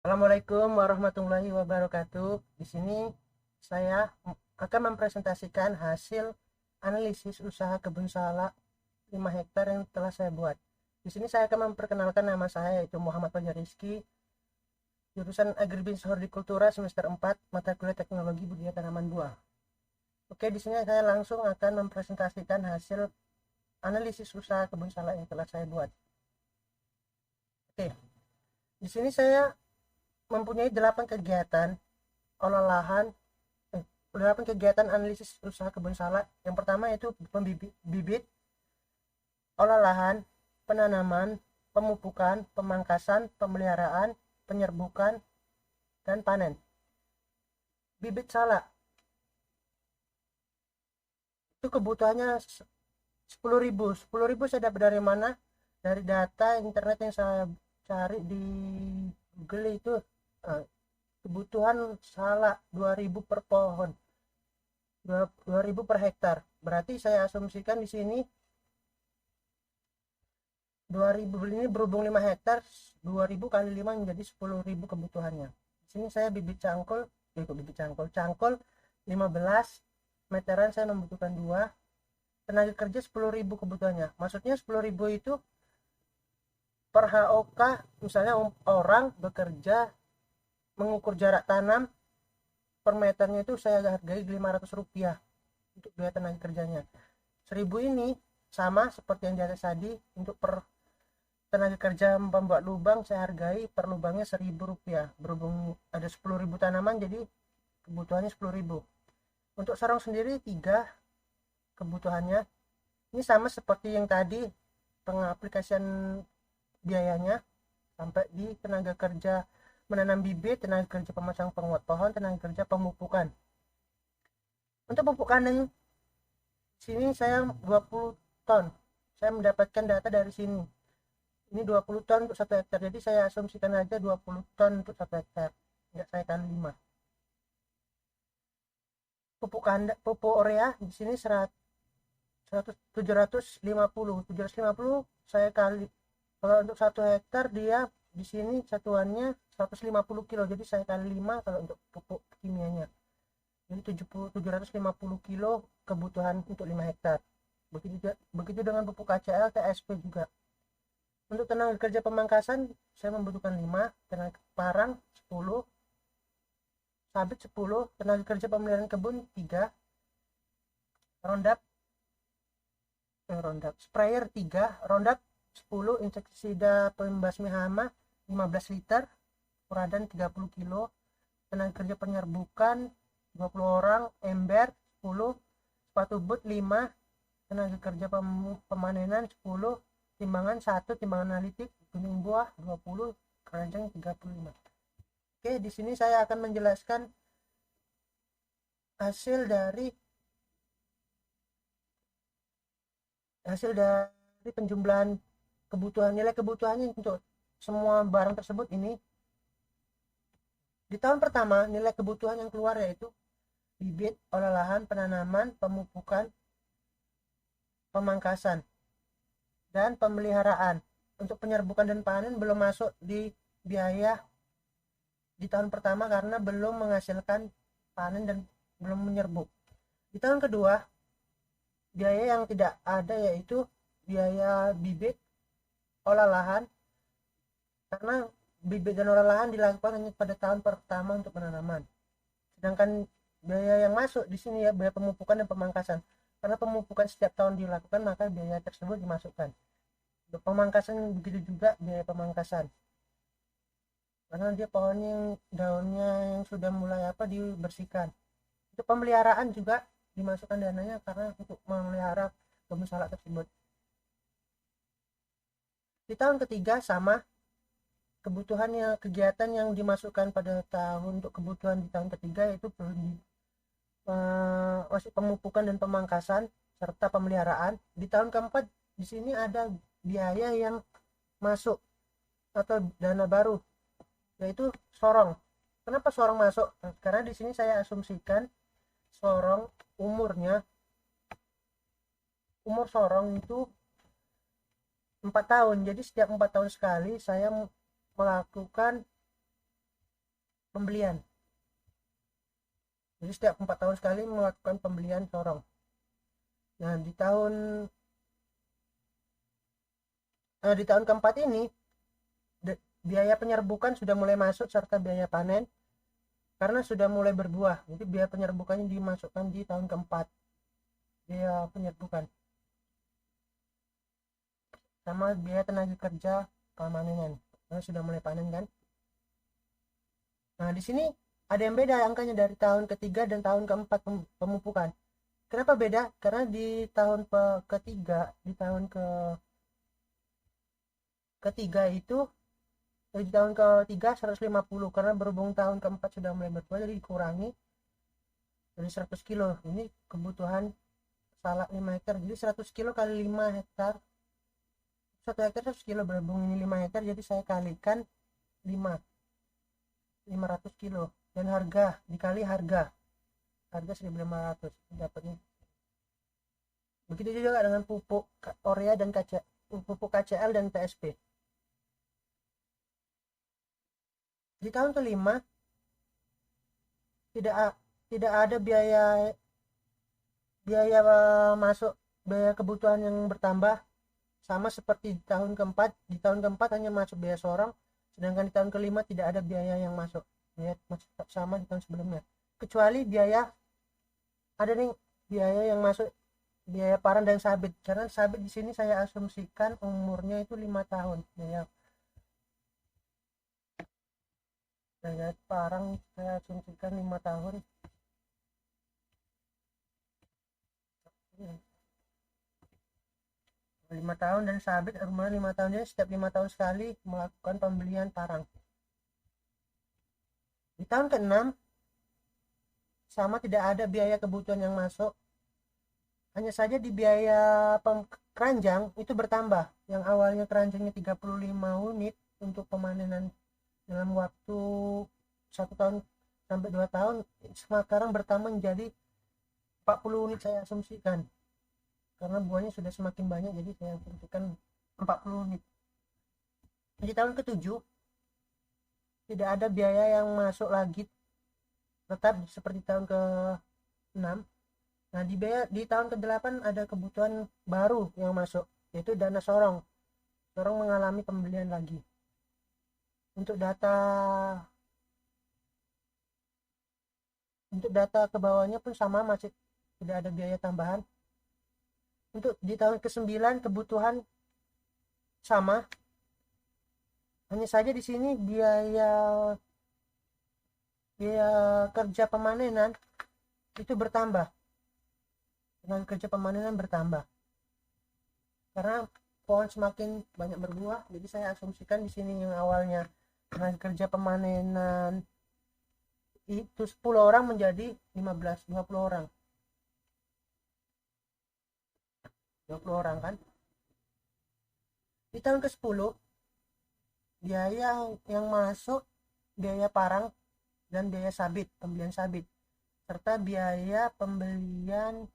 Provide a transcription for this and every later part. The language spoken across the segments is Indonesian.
Assalamualaikum warahmatullahi wabarakatuh. Di sini saya akan mempresentasikan hasil analisis usaha kebun salak 5 hektar yang telah saya buat. Di sini saya akan memperkenalkan nama saya yaitu Muhammad Fajar Rizky, jurusan Agribisnis Hortikultura semester 4, mata kuliah Teknologi Budidaya Tanaman Buah. Oke, di sini saya langsung akan mempresentasikan hasil analisis usaha kebun salak yang telah saya buat. Oke, di sini saya mempunyai 8 kegiatan olah lahan 8 kegiatan analisis usaha kebun salak. Yang pertama yaitu bibit, olah lahan, penanaman, pemupukan, pemangkasan, pemeliharaan, penyerbukan, dan panen. Bibit salak itu kebutuhannya 10.000. 10.000 saya dapat dari mana? Dari data internet yang saya cari di Google itu. Kebutuhan salak 2.000 per pohon, 2.000 per hektar. Berarti saya asumsikan di sini 2.000 ini berhubung 5 hektar, 2.000 kali 5 menjadi 10.000 kebutuhannya. Di sini saya cangkul 15 meteran, saya membutuhkan 2. Tenaga kerja 10.000 kebutuhannya. Maksudnya 10.000 itu per HOK, misalnya orang bekerja mengukur jarak tanam per meternya itu saya hargai Rp500 untuk biaya tenaga kerjanya. 1.000 ini sama seperti yang di atas tadi, untuk per tenaga kerja membuat lubang saya hargai per lubangnya Rp1.000. Berhubung ada 10.000 tanaman, jadi kebutuhannya 10.000. Untuk sarang sendiri 3 kebutuhannya. Ini sama seperti yang tadi, pengaplikasian biayanya sampai di tenaga kerja menanam bibit, tenaga kerja pemasang penguat pohon, tenaga kerja pemupukan. Untuk pupuk kandang sini saya 20 ton. Saya mendapatkan data dari sini. Ini 20 ton untuk 1 hektar, jadi saya asumsikan aja 20 ton untuk 1 hektar, enggak saya kali 5. Pupuk urea di sini 750 saya kali, kalau untuk 1 hektar dia di sini satuannya 150 kilo, jadi saya kali 5 kalau untuk pupuk kimianya, jadi 750 kilo kebutuhan untuk 5 hektar. Begitu dengan pupuk KCL, TSP juga. Untuk tenaga kerja pemangkasan saya membutuhkan 5, tenaga parang 10, sabit 10, tenaga kerja pemeliharaan kebun 3, rondap sprayer 3, rondap 10, insektisida pembasmi hama 15 liter, uradan 30 kilo, tenaga kerja penyerbukan 20 orang, ember 10, sepatu boot 5, tenaga kerja pemanenan 10, timbangan 1, timbangan analitik, gunung buah 20, keranjang 35. Oke, di sini saya akan menjelaskan hasil dari penjumlahan kebutuhan, nilai kebutuhannya untuk semua barang tersebut. Ini di tahun pertama nilai kebutuhan yang keluar yaitu bibit, olah lahan, penanaman, pemupukan, pemangkasan, dan pemeliharaan. Untuk penyerbukan dan panen belum masuk di biaya di tahun pertama karena belum menghasilkan panen dan belum menyerbuk. Di tahun kedua biaya yang tidak ada yaitu biaya bibit, olah lahan, karena bibit dan olah lahan dilakukan hanya pada tahun pertama untuk penanaman. Sedangkan biaya yang masuk di sini ya biaya pemupukan dan pemangkasan. Karena pemupukan setiap tahun dilakukan, maka biaya tersebut dimasukkan. Untuk pemangkasan begitu juga biaya pemangkasan. Karena dia pohonnya yang daunnya yang sudah mulai dibersihkan. Untuk pemeliharaan juga dimasukkan dananya karena untuk memelihara kebun salak tersebut. Di tahun ketiga sama, kebutuhannya kegiatan yang dimasukkan pada tahun untuk kebutuhan di tahun ketiga yaitu masih pemupukan dan pemangkasan serta pemeliharaan. Di tahun keempat di sini ada biaya yang masuk atau dana baru yaitu sorong. Kenapa sorong masuk? Karena di sini saya asumsikan sorong umur sorong itu 4 tahun. Jadi setiap 4 tahun sekali saya melakukan pembelian. Jadi setiap 4 tahun sekali melakukan pembelian sorong. Nah, di tahun keempat ini biaya penyerbukan sudah mulai masuk serta biaya panen karena sudah mulai berbuah. Jadi biaya penyerbukannya dimasukkan di tahun keempat. Biaya penyerbukan sama biaya tenaga kerja pemanenan karena sudah mulai panen kan. Nah, di sini ada yang beda angkanya dari tahun ketiga dan tahun keempat pemupukan. Kenapa beda? Karena di tahun ketiga, di tahun ketiga itu di tahun ketiga 150 karena berhubung tahun keempat sudah mulai berbuah jadi dikurangi dari 100 kilo. Ini kebutuhan salak 5 hektar jadi 100 kilo kali 5 hektar 1 hektar 100 kilo, berhubung ini 5 hektar jadi saya kalikan 500 kilo dan harga dikali harga 1.500 dapatnya. Begitu juga dengan pupuk urea dan pupuk KCL dan TSP. Di tahun kelima tidak tidak ada biaya biaya masuk biaya kebutuhan yang bertambah sama seperti di tahun keempat. Di tahun keempat hanya masuk biaya sorong, sedangkan di tahun kelima tidak ada biaya yang masuk, biaya masih tetap sama di tahun sebelumnya, kecuali biaya ada nih biaya yang masuk, biaya paran dan sabit. Karena sabit di sini saya asumsikan umurnya itu 5 tahun. Biaya parang saya asumsikan 5 tahun. 5 tahun dan sabit umurnya 5 tahun, jadi setiap 5 tahun sekali melakukan pembelian parang. Di tahun ke-6 sama, tidak ada biaya kebutuhan yang masuk, hanya saja di biaya keranjang itu bertambah. Yang awalnya keranjangnya 35 unit untuk pemanenan dalam waktu 1 tahun sampai 2 tahun, sekarang bertambah menjadi 40 unit saya asumsikan karena buahnya sudah semakin banyak, jadi saya asumsikan 40 unit. Di tahun ke-7 tidak ada biaya yang masuk lagi, tetap seperti tahun ke-6. Nah, di tahun ke-8 ada kebutuhan baru yang masuk, yaitu dana sorong. Sorong mengalami pembelian lagi. Untuk data ke bawahnya pun sama, masih tidak ada biaya tambahan. Untuk di tahun ke-9 kebutuhan sama. Hanya saja di sini biaya kerja pemanenan itu bertambah. Dengan kerja pemanenan bertambah. Karena pohon semakin banyak berbuah, jadi saya asumsikan di sini yang awalnya dengan kerja pemanenan itu 10 orang menjadi 15, 20 orang. 20 orang kan. Di tahun ke-10 biaya yang masuk biaya parang dan biaya sabit, pembelian sabit, serta biaya pembelian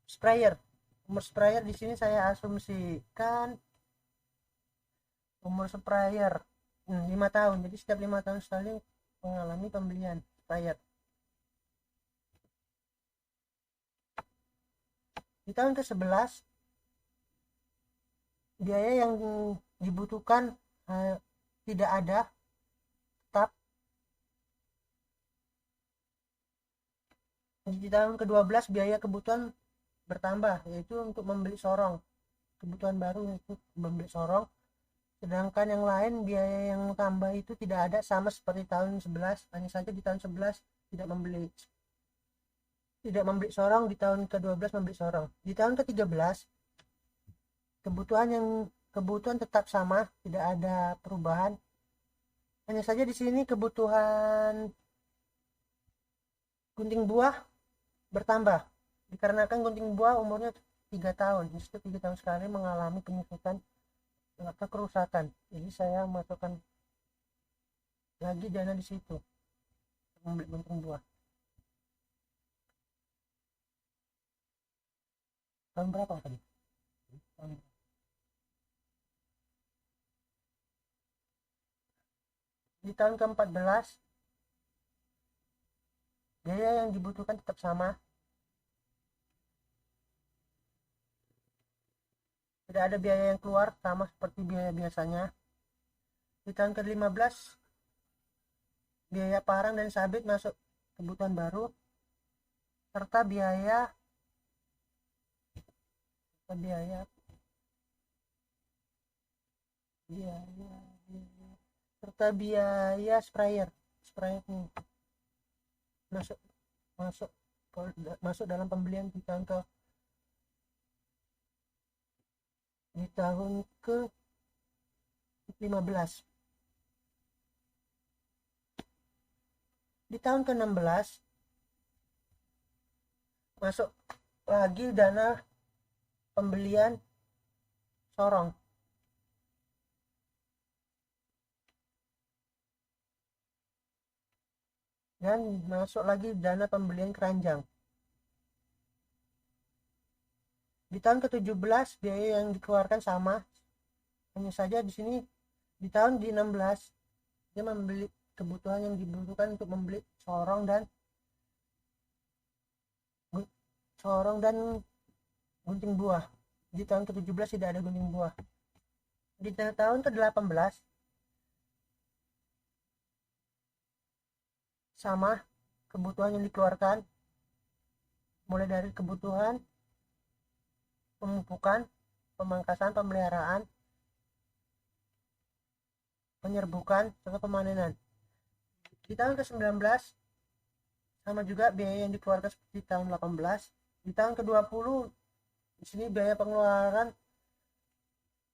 sprayer. Umur sprayer di sini saya asumsikan umur sprayer 5 tahun. Jadi setiap 5 tahun sekali mengalami pembelian sprayer. Di tahun ke-11 biaya yang dibutuhkan tidak ada, tetap. Di tahun ke-12 biaya kebutuhan bertambah, yaitu untuk membeli sorong. Kebutuhan baru yaitu membeli sorong. Sedangkan yang lain biaya yang tambah itu tidak ada, sama seperti tahun 11. Hanya saja di tahun 11 tidak membeli sorong, di tahun ke-12 membeli sorong. Di tahun ke-13 kebutuhan tetap sama, tidak ada perubahan. Hanya saja di sini kebutuhan gunting buah bertambah dikarenakan gunting buah umurnya 3 tahun. Justru 3 tahun sekali mengalami penyusutan atau kerusakan. Jadi saya masukkan lagi dana di situ untuk membeli gunting buah. Tahun berapa tadi? Di tahun ke-14 biaya yang dibutuhkan tetap sama, tidak ada biaya yang keluar, sama seperti biaya biasanya. Di tahun ke-15 biaya parang dan sabit masuk kebutuhan baru, serta biaya biaya biaya serta biaya sprayer nih masuk masuk masuk dalam pembelian di tahun ke 15. Di tahun ke-16 masuk lagi dana pembelian sorong, dan masuk lagi dana pembelian keranjang. Di tahun ke-17 biaya yang dikeluarkan sama, hanya saja di sini di tahun di 16 dia membeli kebutuhan yang dibutuhkan untuk membeli sorong dan gunting buah. Di tahun ke-17 tidak ada gunting buah. Di tahun ke-18 sama kebutuhan yang dikeluarkan, mulai dari kebutuhan pemupukan, pemangkasan, pemeliharaan, penyerbukan, serta pemanenan. Di tahun ke-19 sama juga biaya yang dikeluarkan seperti tahun 18. Di tahun ke-20 di sini biaya pengeluaran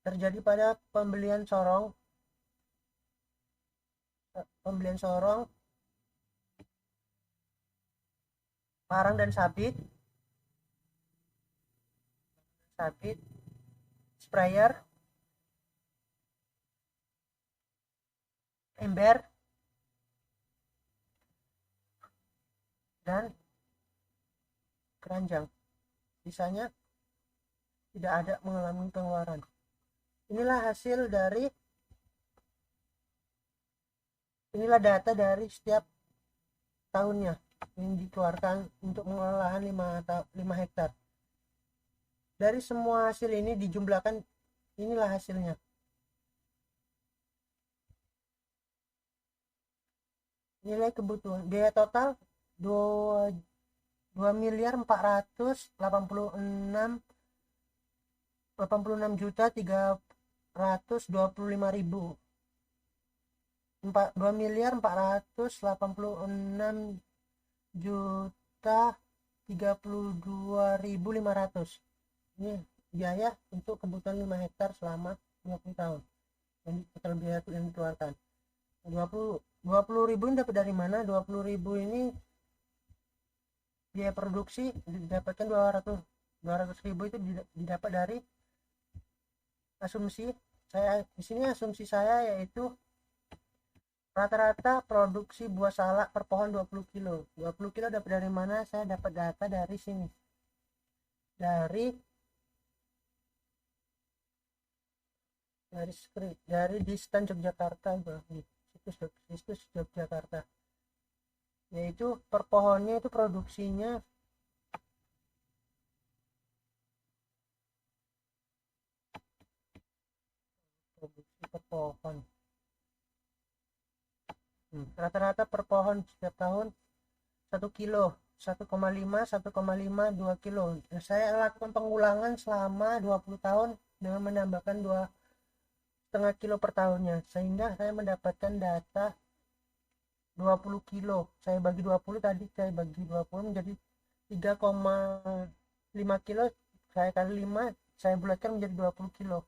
terjadi pada pembelian sorong, parang dan sabit, sprayer, ember, dan keranjang. Sisanya tidak ada mengalami pengeluaran. Inilah data dari setiap tahunnya yang dikeluarkan untuk mengelola lahan 5 hektar. Dari semua hasil ini dijumlahkan, inilah hasilnya. Nilai kebutuhan biaya total 2.486.325.000. 2.486.032.500. Ini biaya untuk kebutuhan 5 hektar selama 20 tahun. Ini total biaya yang dikeluarkan. 20.000 ini dapat dari mana? 20.000 ini biaya produksi didapatkan 200.000 itu didapat dari asumsi saya di sini. Asumsi saya yaitu rata-rata produksi buah salak per pohon 20 kilo. 20 kilo dapat dari mana? Saya dapat data dari sini, dari Distan Yogyakarta, situs Yogyakarta, yaitu per pohonnya itu produksi per pohon. Rata-rata per pohon setiap tahun 1 kilo, 1,5, 2 kilo. Saya lakukan pengulangan selama 20 tahun dengan menambahkan 2,5 kilo per tahunnya, sehingga saya mendapatkan data 20 kilo. Saya bagi 20 tadi, saya bagi 20 menjadi 3,5 kilo, saya kali 5, saya bulatkan menjadi 20 kilo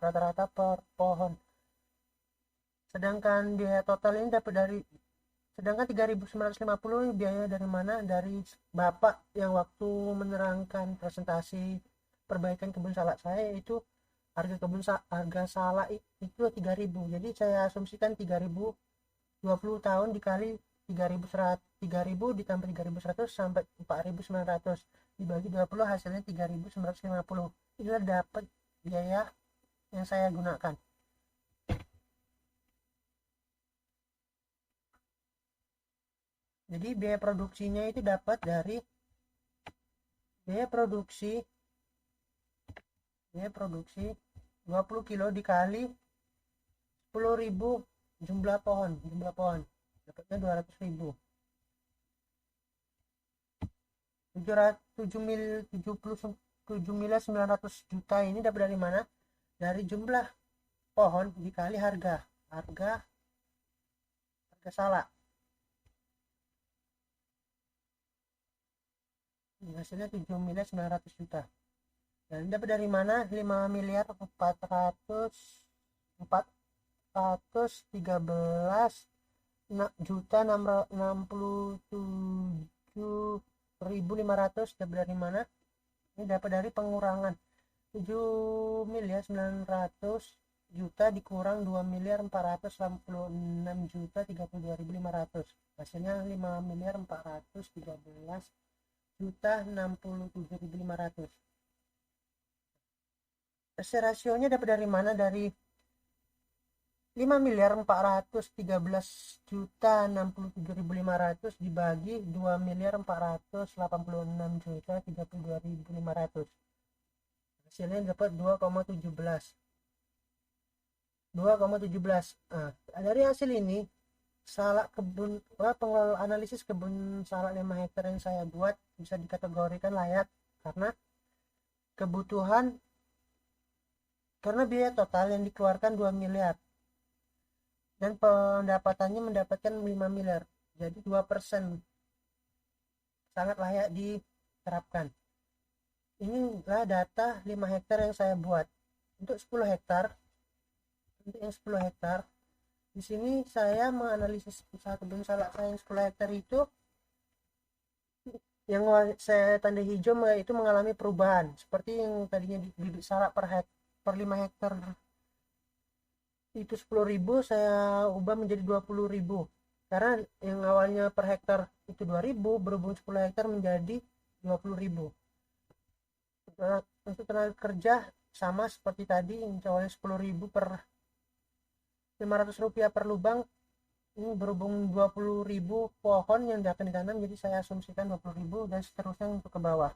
rata-rata per pohon. Sedangkan biaya total ini dapat dari 3.950 biaya dari mana? Dari Bapak yang waktu menerangkan presentasi perbaikan kebun salak saya, itu harga salak itu 3.000. Jadi saya asumsikan 3.000, 20 tahun dikali 3.000 ditambah 3.100 sampai 4.900 dibagi 20 hasilnya 3.950. Inilah dapat biaya yang saya gunakan. Jadi biaya produksinya itu dapat dari biaya produksi 20 kilo dikali 10.000 jumlah pohon dapatnya 200.000. 7 miliar 900 juta ini dapat dari mana? Dari jumlah pohon dikali harga salak. Hasilnya 7 miliar 900 juta. Dan dapat dari mana? 5 miliar 413 juta 67.500. dapat dari mana? Ini dapat dari pengurangan 7 miliar 900 juta dikurang 2 miliar 486 juta 32.500. Hasilnya 5 miliar 413 juta 67.500. Rasionya dapat dari mana? Dari 5 miliar 413 juta 67.500 dibagi 2 miliar 486 juta 32.500. Hasilnya dapat 2,17. Nah, dari hasil ini salak kebun analisis kebun salak 5 hektar yang saya buat bisa dikategorikan layak karena kebutuhan karena biaya total yang dikeluarkan 2 miliar dan pendapatannya mendapatkan 5 miliar. Jadi 2%, sangat layak diterapkan. Inilah data 5 hektar yang saya buat. Untuk 10 hektar, di sini saya menganalisis usaha kebun salak saya yang 10 hektar itu yang saya tanda hijau itu mengalami perubahan. Seperti yang tadinya bibit salak per 5 hektar itu 10.000 saya ubah menjadi 20.000 karena yang awalnya per hektar itu 2.000 berhubung 10 hektar menjadi 20.000. Untuk tenaga kerja sama seperti tadi yang awalnya 10.000 per 500 rupiah per lubang, ini berhubung 20.000 pohon yang akan ditanam jadi saya asumsikan 20.000 dan seterusnya untuk ke bawah.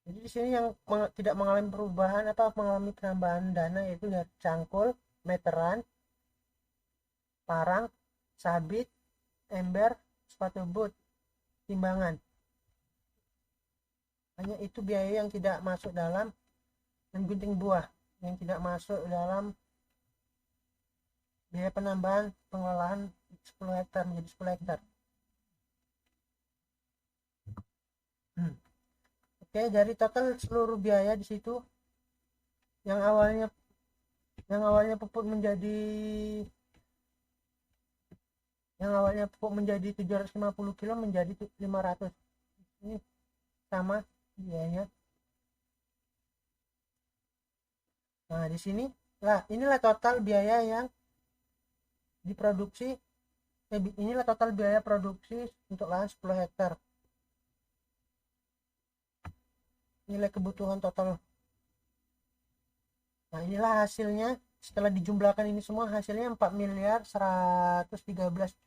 Jadi di sini yang tidak mengalami perubahan atau mengalami penambahan dana yaitu dari cangkul, meteran, parang, sabit, ember, sepatu boot, timbangan. Hanya itu biaya yang tidak masuk dalam dan gunting buah yang tidak masuk dalam biaya penambahan pengelolaan 10 hektar menjadi 10 hektar. Oke, dari total seluruh biaya di situ yang awalnya pupuk menjadi 750 kilo menjadi 500. Ini sama biayanya. Nah, di sini inilah total biaya yang diproduksi. Inilah total biaya produksi untuk lahan 10 hektar. Nilai kebutuhan total. Nah, inilah hasilnya. Setelah dijumlahkan ini semua hasilnya 4 miliar 113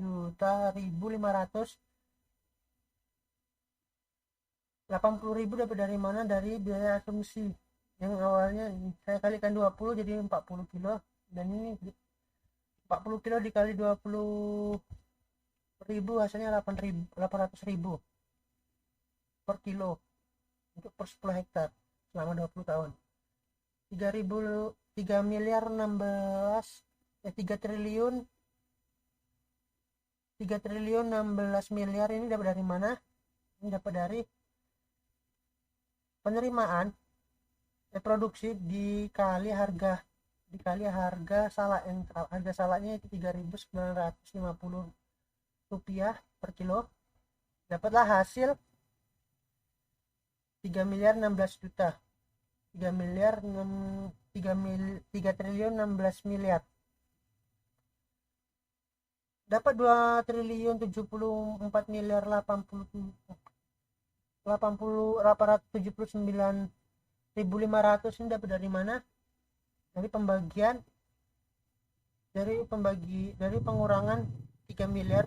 juta 1.580.000 dapat dari mana? Dari biaya asumsi yang awalnya saya kalikan 20 jadi 40 kilo dan ini 40 kilo dikali 20.000 hasilnya 800.000 per kilo untuk per 10 hektar selama 20 tahun. 3 miliar 3 triliun 16 miliar ini dapat dari mana? Ini dapat dari penerimaan produksi dikali harga salak yang harga salaknya itu 3.950 rupiah per kilo, dapatlah hasil 3 miliar 16 juta 3 triliun 16 miliar dapat 2 triliun 74 miliar 879.500 ini dapat dari mana? Dari pengurangan 3 miliar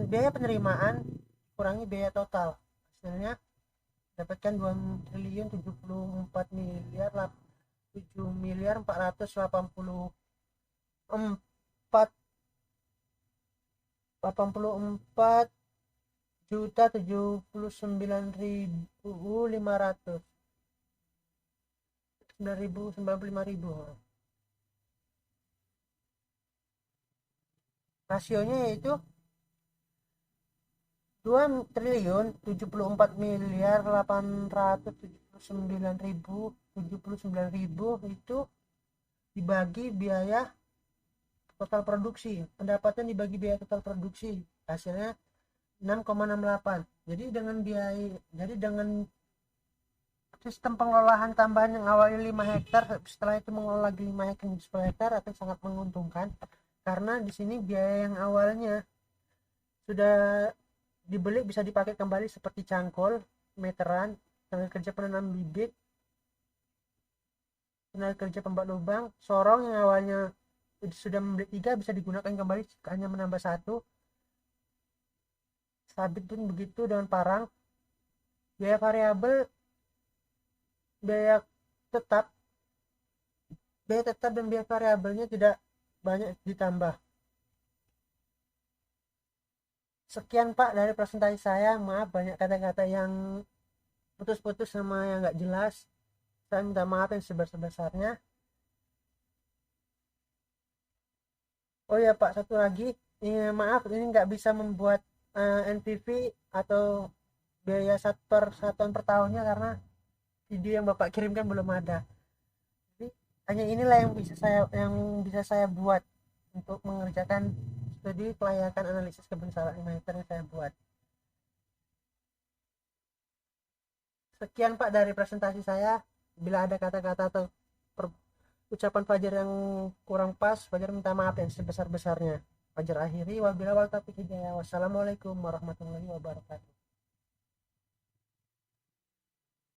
biaya penerimaan kurangi biaya total, hasilnya dapatkan 2 triliun 4 miliar 484 juta 79.500 9.095.000. Rasionya yaitu 2.879.879.000 itu dibagi biaya total produksi, pendapatan dibagi biaya total produksi, hasilnya 6,68. Jadi dengan sistem pengelolaan tambahan yang awalnya 5 hektar, setelah itu mengolah lagi 5 hektar menjadi 10 hektar akan sangat menguntungkan, karena di sini biaya yang awalnya sudah dibeli bisa dipakai kembali seperti cangkul, meteran, tenaga kerja penanam bibit, tenaga kerja pembuat lubang, sorong yang awalnya sudah membeli 3 bisa digunakan kembali hanya menambah 1, sabit pun begitu dengan parang. Biaya variabel, biaya tetap dan biaya variabelnya tidak banyak ditambah. Sekian Pak dari presentasi saya, maaf banyak kata-kata yang putus-putus sama yang nggak jelas, saya minta maaf yang sebesar-besarnya. Oh ya Pak, satu lagi, maaf ini nggak bisa membuat NPV atau biaya satuan per tahunnya karena video yang Bapak kirimkan belum ada. Jadi hanya inilah yang bisa saya buat untuk mengerjakan studi kelayakan analisis kebun sawit 5 hektar yang saya buat. Sekian Pak dari presentasi saya. Bila ada kata-kata atau ucapan Fajar yang kurang pas, Fajar minta maaf yang sebesar-besarnya. Fajar akhiri, wabillahi taufiq hidayah. Wassalamualaikum warahmatullahi wabarakatuh.